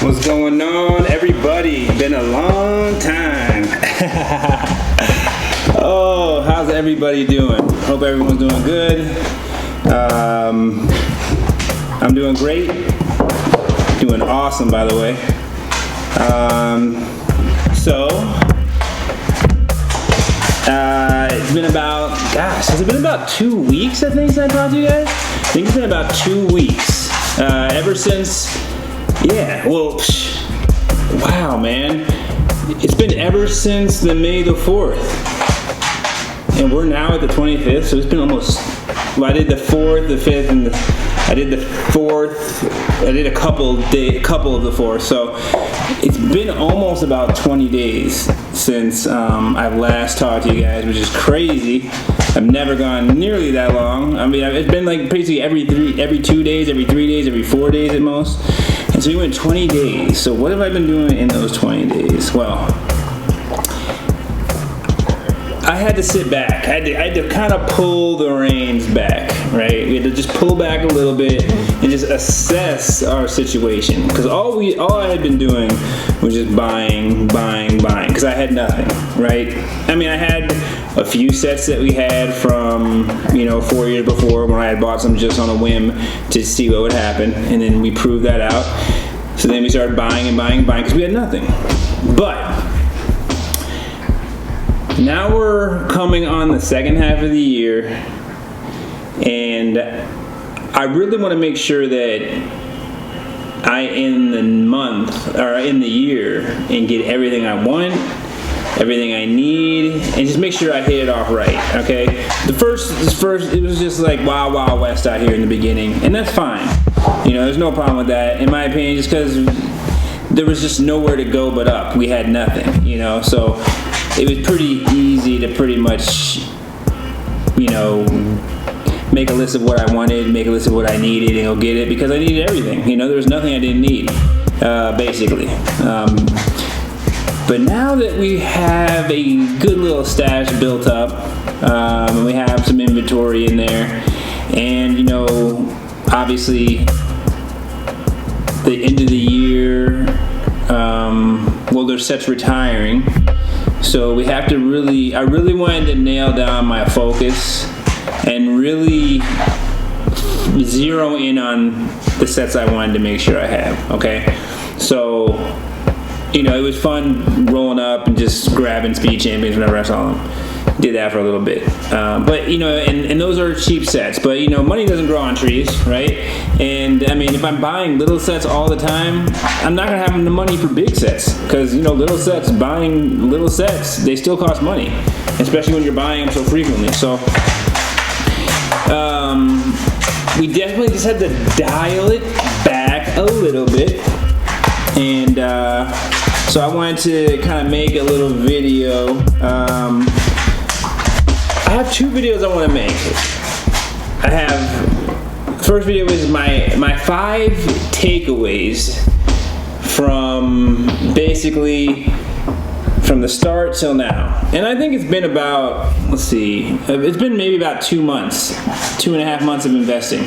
What's going on, everybody? Been a long time. Oh, how's everybody doing? Hope everyone's doing good. I'm doing great. Doing awesome, by the way. It's been about, has it been about 2 weeks, I think, since I talked to you guys? I think it's been about 2 weeks. Ever since, wow, man. It's been ever since the May the 4th. And we're now at the 25th, so it's been almost, I did the 4th, the 5th, and I did the 4th, I did a couple of the 4th, so it's been almost about 20 days since I've last talked to you guys, which is crazy. I've never gone nearly that long. I mean, it's been like basically every 2 days, every 3 days, every 4 days at most. And so we went 20 days. So what have I been doing in those 20 days? Well, I had to sit back. I had to kind of pull the reins back, right? We had to just pull back a little bit and just assess our situation. Because all I had been doing was just buying, because I had nothing, right? I mean, I had a few sets that we had from, 4 years before when I had bought some just on a whim to see what would happen. And then we proved that out. So then we started buying because we had nothing. But now we're coming on the second half of the year, and I really want to make sure that I end the month, or in the year, and get everything I want, everything I need, and just make sure I hit it off right, okay? The first, it was just like wild, wild west out here in the beginning, and that's fine. There's no problem with that, in my opinion, just because there was just nowhere to go but up. We had nothing, so it was pretty easy to pretty much, make a list of what I wanted, make a list of what I needed, and go get it, because I needed everything. There was nothing I didn't need, basically. But now that we have a good little stash built up, and we have some inventory in there, and, obviously, the end of the year, there's sets retiring. So we have to I really wanted to nail down my focus and really zero in on the sets I wanted to make sure I have, okay? So, it was fun rolling up and just grabbing Speed Champions whenever I saw them. Did that for a little bit. But, and those are cheap sets. But, money doesn't grow on trees, right? And, I mean, if I'm buying little sets all the time, I'm not going to have the money for big sets. Because, buying little sets, they still cost money. Especially when you're buying them so frequently. So, we definitely just had to dial it back a little bit. And, so I wanted to kind of make a little video. I have 2 videos I want to make. First video is my 5 takeaways from basically from the start till now. And I think it's been about, it's been maybe about 2 months, 2.5 months of investing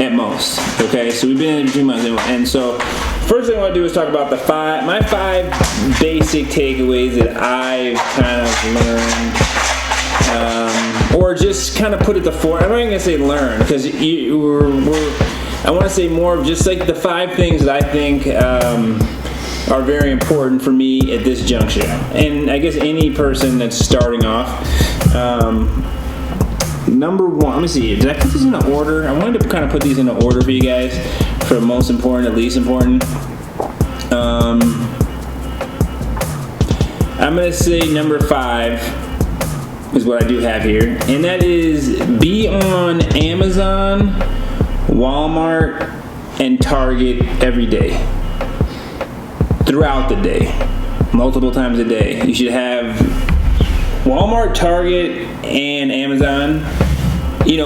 at most. Okay, so we've been in 2 months. And so first thing I want to do is talk about my 5 basic takeaways that I've kind of learned. Or just kind of put it to fore. I'm not even going to say learn, because I want to say more of just like the 5 things that I think are very important for me at this juncture. And I guess any person that's starting off. Number 1, let me see, did I put these in an order? I wanted to kind of put these in an order for you guys, from most important to least important. I'm going to say number 5 is what I do have here, and that is be on Amazon, Walmart, and Target every day, throughout the day, multiple times a day. You should have Walmart, Target, and Amazon. When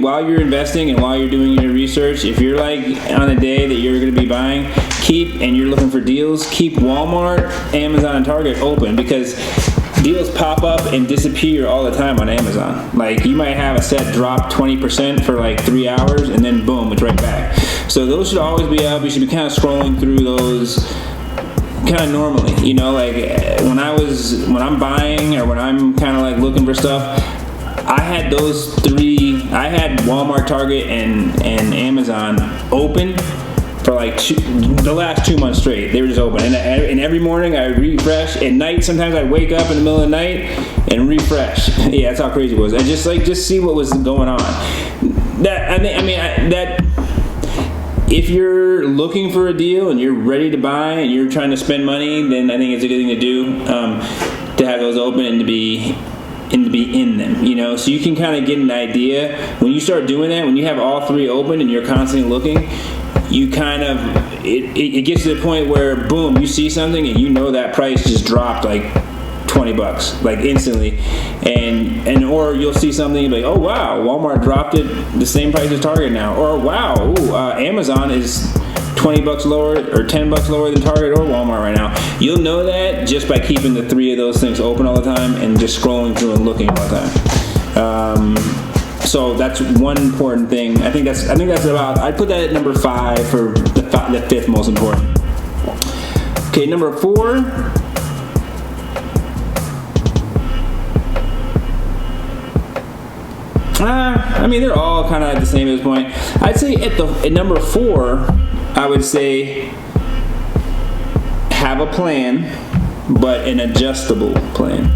while you're investing and while you're doing your research, if you're like on a day that you're going to be buying, and you're looking for deals, keep Walmart, Amazon, and Target open, because deals pop up and disappear all the time on Amazon. Like, you might have a set drop 20% for like 3 hours, and then boom, it's right back. So those should always be up. You should be kind of scrolling through those kind of normally, you know, like when I'm buying or when I'm kind of like looking for stuff, I had those three. I had Walmart, Target, and Amazon open for like the last 2 months straight. They were just open, and every morning I refresh. At night, sometimes I wake up in the middle of the night and refresh. Yeah, that's how crazy it was. And just see what was going on. If you're looking for a deal and you're ready to buy and you're trying to spend money, then I think it's a good thing to do, to have those open and to be in them, you know, so you can kind of get an idea. When you start doing that, when you have all three open and you're constantly looking, you kind of, it gets to the point where, boom, you see something and you know that price just dropped like $20, like instantly, and or you'll see something like, oh wow, Walmart dropped it the same price as Target now, or wow, Amazon is $20 lower or $10 lower than Target or Walmart right now. You'll know that just by keeping the three of those things open all the time and just scrolling through and looking all the time. So that's one important thing. I think that's about. I put that at number 5 for the fifth most important. Okay, number 4. I mean, they're all kind of at the same at this point. I'd say at number 4, I would say have a plan, but an adjustable plan.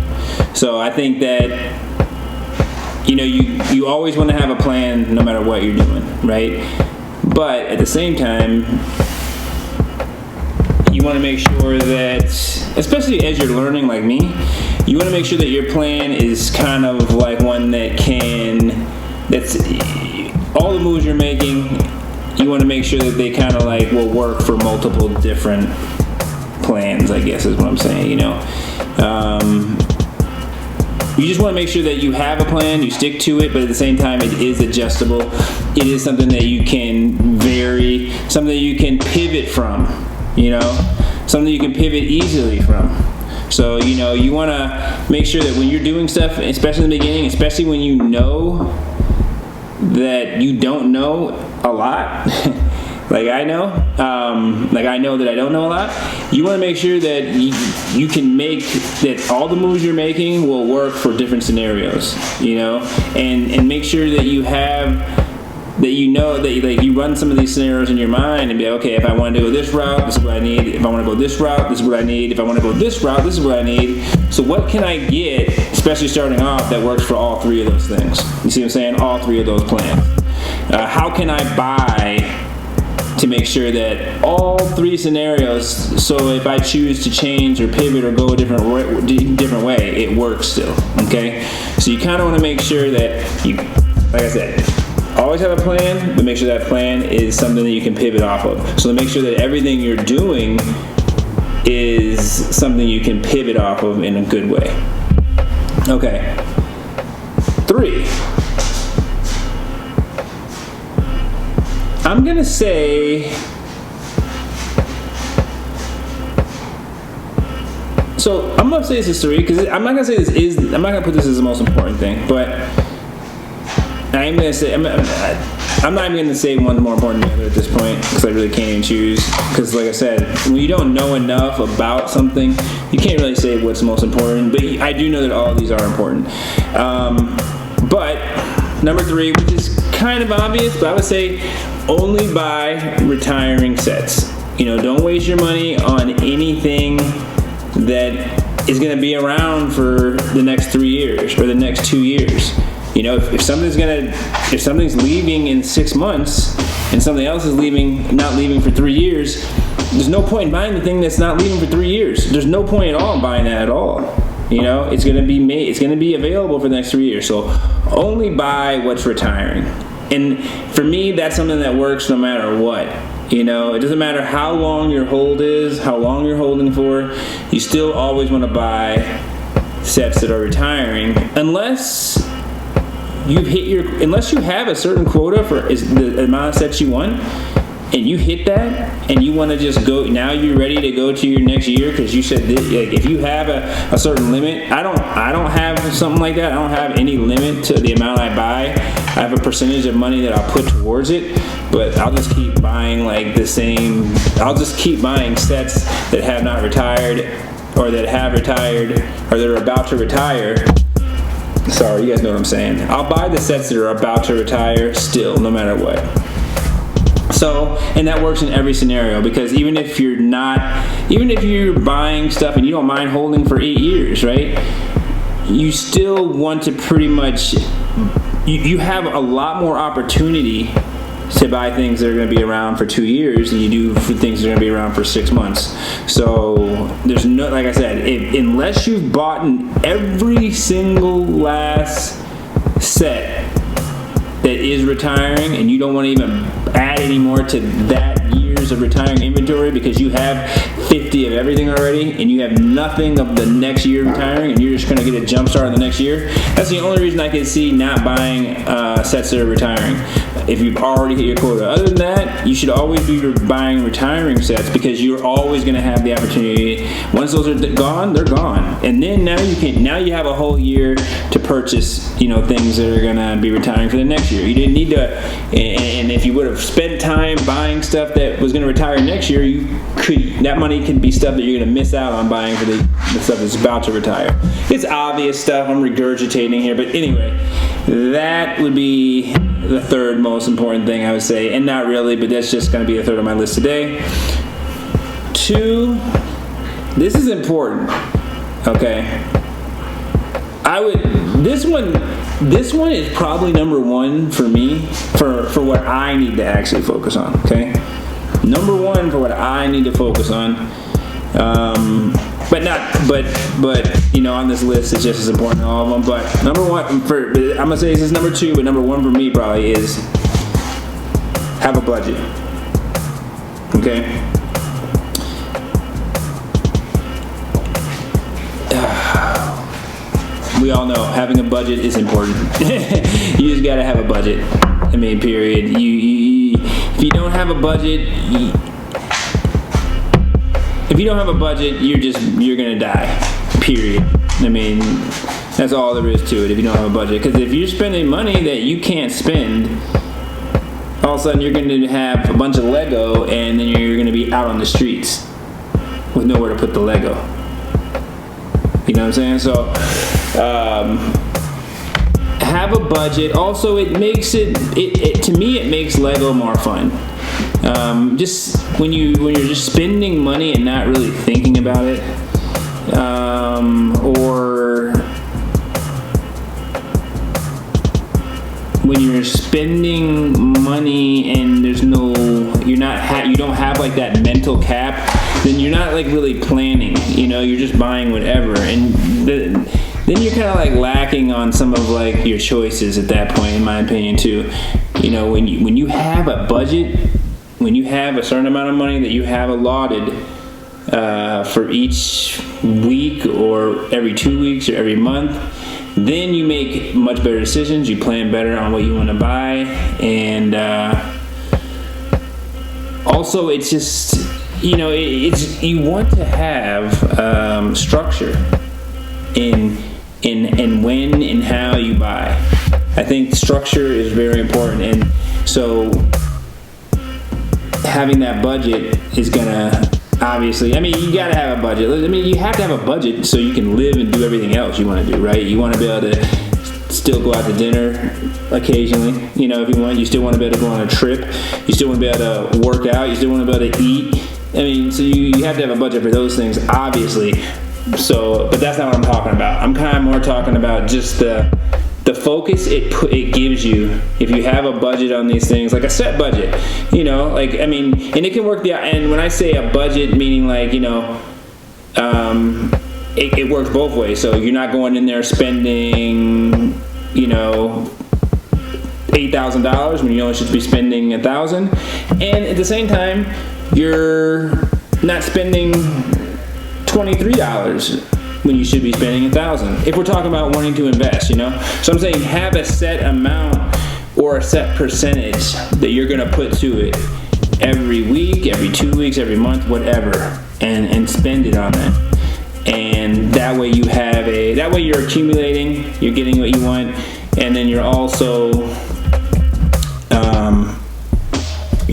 So I think that, you know, you always want to have a plan no matter what you're doing, right? But at the same time, you want to make sure that, especially as you're learning like me, you want to make sure that your plan is kind of like one that's all the moves you're making, you want to make sure that they kind of like will work for multiple different plans, I guess is what I'm saying, you know. You just want to make sure that you have a plan, you stick to it, but at the same time it is adjustable. It is something that you can vary, something that you can pivot from, you know, something you can pivot easily from. So, you know, you want to make sure that when you're doing stuff, especially in the beginning, especially when you know that you don't know a lot, like I know that I don't know a lot, you want to make sure that you can make that all the moves you're making will work for different scenarios, you know, and make sure that you have, that you know that you run some of these scenarios in your mind and be like, okay, if I want to go this route, this is what I need. If I want to go this route, this is what I need. If I want to go this route, this is what I need. So what can I get, especially starting off, that works for all three of those things? You see what I'm saying? All three of those plans. How can I buy to make sure that all three scenarios, so if I choose to change or pivot or go a different way, it works still, okay? So you kind of want to make sure that you, like I said, always have a plan, but make sure that plan is something that you can pivot off of. So to make sure that everything you're doing is something you can pivot off of in a good way. Okay. 3. I'm gonna say, so I'm gonna say this is 3 because I'm not gonna put this as the most important thing, but I'm not even going to say one's more important than the other at this point because I really can't even choose. Because like I said, when you don't know enough about something, you can't really say what's most important. But I do know that all of these are important. But number 3, which is kind of obvious, but I would say only buy retiring sets. You know, don't waste your money on anything that is going to be around for the next 3 years or the next 2 years. You know, if something's leaving in 6 months and something else is not leaving for 3 years, there's no point in buying the thing that's not leaving for 3 years. There's no point at all in buying that at all. You know, it's going to be available for the next 3 years. So only buy what's retiring. And for me, that's something that works no matter what. You know, it doesn't matter how long your hold is, how long you're holding for, you still always want to buy sets that are retiring unless you have a certain quota for the amount of sets you want, and you hit that, and you want to just go, now you're ready to go to your next year because you said this, like, if you have a certain limit, I don't have something like that. I don't have any limit to the amount I buy. I have a percentage of money that I'll put towards it. but I'll just keep buying like the same. I'll just keep buying sets that have not retired, or that have retired, or that are about to retire. Sorry, you guys know what I'm saying. I'll buy the sets that are about to retire still, no matter what. So, and that works in every scenario, because even if you're buying stuff and you don't mind holding for 8 years, right? You still want to pretty much, you have a lot more opportunity to buy things that are going to be around for 2 years than you do for things that are going to be around for 6 months. So there's no, like I said, unless you've bought every single last set that is retiring, and you don't want to even add any more to that years of retiring inventory because you have 50 of everything already and you have nothing of the next year retiring, and you're just going to get a jump start on the next year, that's the only reason I can see not buying sets that are retiring. If you've already hit your quota. Other than that, you should always be buying retiring sets, because you're always going to have the opportunity. Once those are gone, they're gone, and then now you have a whole year to purchase, things that are going to be retiring for the next year. You didn't need to, and if you would have spent time buying stuff that was going to retire next year, that money could be stuff that you're going to miss out on buying for the stuff that's about to retire. It's obvious stuff I'm regurgitating here, but anyway, that would be the third most important thing I would say, and not really, but that's just going to be the third on my list today. 2, this is important, okay? This one is probably number 1 for me, for what I need to actually focus on, okay? Number 1 for what I need to focus on, but on this list it's just as important as all of them. But number 1 I'm gonna say this is number 2, but number 1 for me probably is have a budget. Okay. We all know having a budget is important. You just gotta have a budget. I mean, period. If you don't have a budget, you're gonna die. Period. I mean, that's all there is to it if you don't have a budget. Because if you're spending money that you can't spend, all of a sudden you're going to have a bunch of Lego, and then you're going to be out on the streets with nowhere to put the Lego. You know what I'm saying? So, have a budget. Also, it makes to me, it makes Lego more fun. Just when you're just spending money and not really thinking about it, or when you're spending money and you don't have like that mental cap, then you're not like really planning. You're just buying whatever, and then you're kind of like lacking on some of like your choices at that point, in my opinion, too. When you have a budget, when you have a certain amount of money that you have allotted for each week, or every 2 weeks, or every month, then you make much better decisions. You plan better on what you want to buy, and also it's just you want to have structure in when and how you buy. I think structure is very important, and so having that budget is gonna, obviously, you gotta have a budget. You have to have a budget so you can live and do everything else you want to do, right? You want to be able to still go out to dinner occasionally, if you want. You still want to be able to go on a trip. You still want to be able to work out. You still want to be able to eat. So you have to have a budget for those things, obviously. So, but that's not what I'm talking about. I'm kind of more talking about just the focus it gives you if you have a budget on these things, like a set budget, and it can work and when I say a budget, meaning like, it works both ways. So you're not going in there spending, $8,000 when you only should be spending $1,000, and at the same time, you're not spending $23 when you should be spending $1,000. If we're talking about wanting to invest, So I'm saying have a set amount or a set percentage that you're going to put to it every week, every 2 weeks, every month, whatever, and spend it on that. And that way you're accumulating, you're getting what you want, and then you're also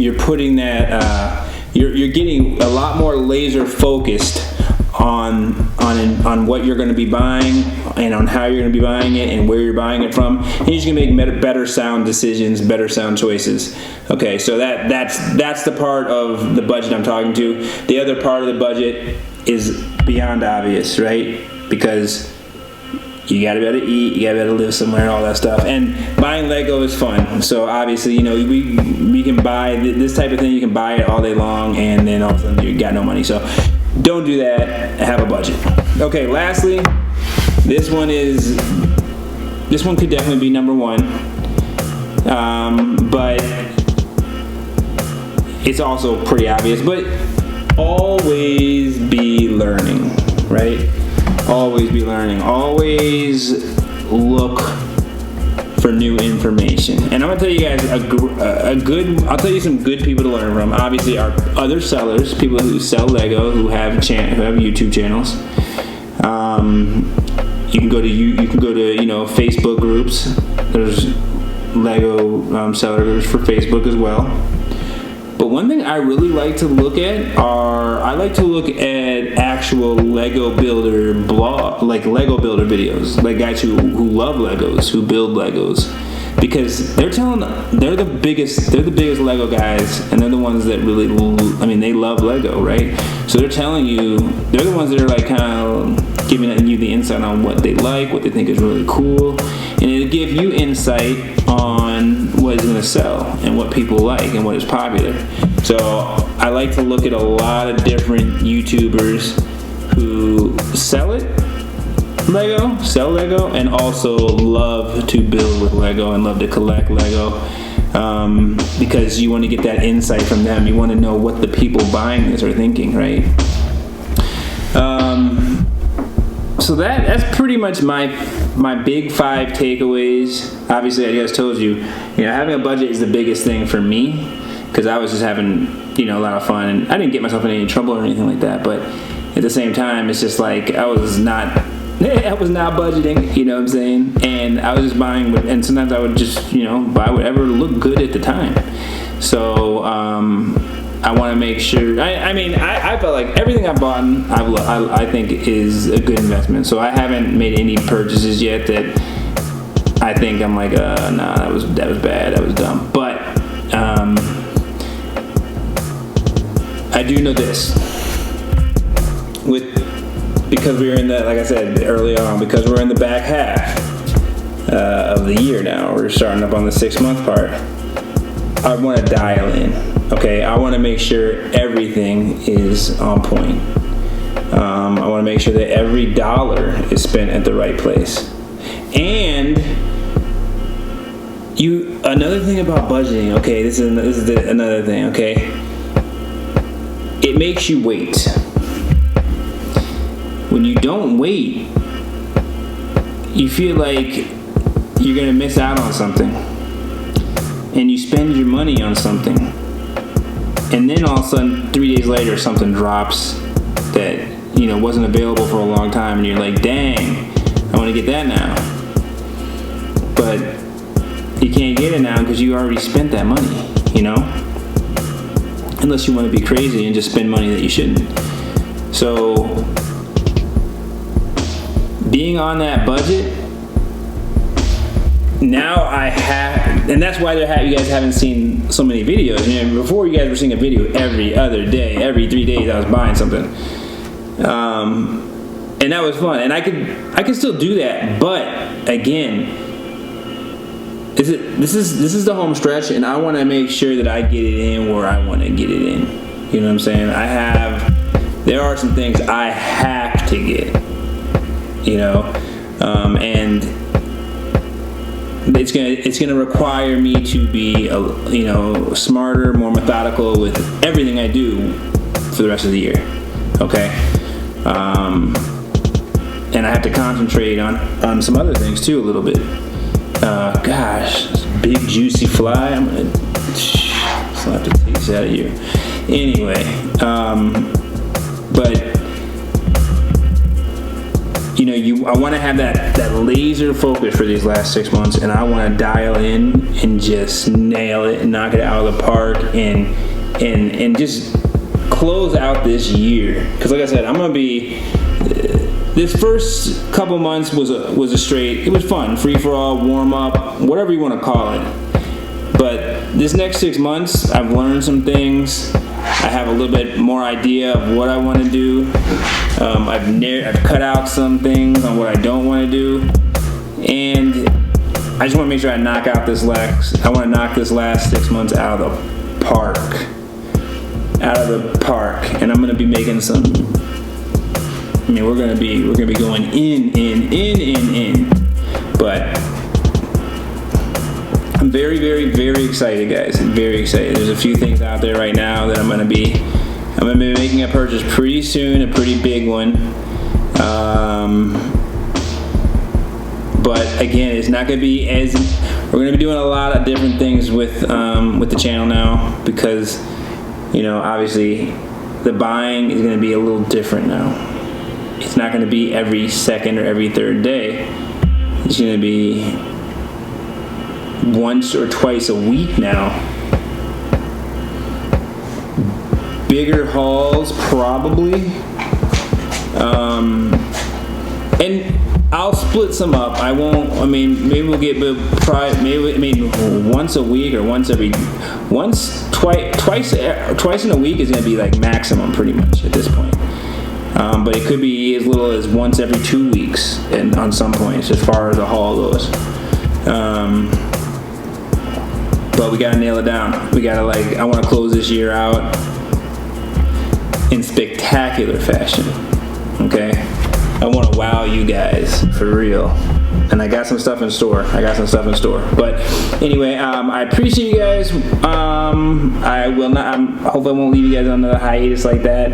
you're putting that you're getting a lot more laser focused on what you're going to be buying and on how you're going to be buying it and where you're buying it from, and you're just going to make better sound decisions, better sound choices. Okay, so that's the part of the budget I'm talking to. The other part of the budget is beyond obvious, right? Because you gotta be able to eat, you gotta be able to live somewhere, all that stuff. And buying Lego is fun. So obviously, we can buy this type of thing. You can buy it all day long, and then all of a sudden you got no money. So don't do that. Have a budget. Okay. Lastly, this one could definitely be number one, but it's also pretty obvious. But always be learning, right? Always be learning. Always look for new information. And I'm gonna tell you guys I'll tell you some good people to learn from. Obviously, our other sellers, people who sell Lego, who have YouTube channels. You can go to Facebook groups. There's Lego seller groups for Facebook as well. But one thing I really like to look at actual Lego Builder like Lego Builder videos, like guys who love Legos, who build Legos, because they're the biggest Lego guys, and they're the ones that really, they love Lego, right? So they're telling you, they're the ones that are like kind of giving you the insight on what they like, what they think is really cool, and it'll give you insight on what is going to sell and what people like and what is popular. So I like to look at a lot of different YouTubers who sell Lego, and also love to build with Lego and love to collect Lego, because you want to get that insight from them. You want to know what the people buying this are thinking, right? So that's pretty much my big 5 takeaways. Obviously, I just told you, having a budget is the biggest thing for me, because I was just having, a lot of fun, and I didn't get myself in any trouble or anything like that. But at the same time, it's just like I was not budgeting, you know what I'm saying? And I was just buying, and sometimes I would just, buy whatever looked good at the time. So I want to make sure. I felt like everything I bought, I think is a good investment. So I haven't made any purchases yet that I think I'm like, nah, that was bad, that was dumb. But I do know this, because we're in the, like I said early on, because we're in the back half of the year now. We're starting up on the 6-month part. I want to dial in. Okay, I want to make sure everything is on point. I want to make sure that every dollar is spent at the right place. And another thing about budgeting. Okay, this is another thing. Okay, it makes you wait. When you don't wait, you feel like you're gonna miss out on something, and you spend your money on something, and then all of a sudden 3 days later something drops that wasn't available for a long time, and you're like, dang, I want to get that now, but you can't get it now because you already spent that money, unless you want to be crazy and just spend money that you shouldn't. So being on that budget, now I have, and that's why you guys haven't seen so many videos. Before, you guys were seeing a video every other day, every 3 days I was buying something, and that was fun, and I could still do that. But again, this is the home stretch, and I want to make sure that I get it in where I want to get it in. You know what I'm saying? There are some things I have to get. And it's gonna require me to be smarter, more methodical with everything I do for the rest of the year. Okay, and I have to concentrate on some other things too a little bit. Gosh, this big juicy fly! I'm gonna slap the taste out of you. Anyway, but I want to have that laser focus for these last 6 months, and I want to dial in and just nail it and knock it out of the park and just close out this year. Because like I said, I'm gonna be. This first couple months was a straight. It was fun, free for all, warm up, whatever you want to call it. But this next 6 months, I've learned some things. I have a little bit more idea of what I want to do. I've cut out some things on what I don't want to do, and I just want to make sure I knock out this last. I want to knock this last 6 months out of the park. And I'm gonna be making some. I mean, we're gonna be going in. But I'm very, very, very excited, guys. I'm very excited. There's a few things out there right now that I'm gonna be making a purchase pretty soon, a pretty big one. But again, it's not gonna be as. We're gonna be doing a lot of different things with the channel now, because obviously the buying is gonna be a little different now. It's not going to be every second or every third day. It's going to be once or twice a week now. Bigger hauls, probably. And I'll split some up. I won't. I mean, maybe we'll get maybe once a week or twice in a week is going to be like maximum, pretty much at this point. But it could be as little as once every 2 weeks, and on some points, as far as the haul goes. But we gotta nail it down. We gotta I want to close this year out in spectacular fashion. Okay, I want to wow you guys for real. And I got some stuff in store. But anyway, I appreciate you guys. I will not. I hope I won't leave you guys on the hiatus like that.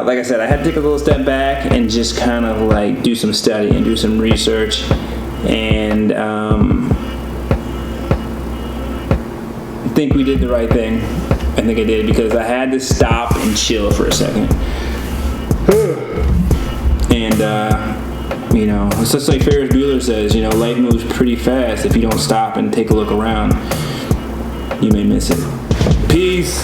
Like I said, I had to take a little step back and just kind of do some study and do some research, and I think we did the right thing. I think I did, because I had to stop and chill for a second. And it's just like Ferris Bueller says, life moves pretty fast. If you don't stop and take a look around, you may miss it. Peace.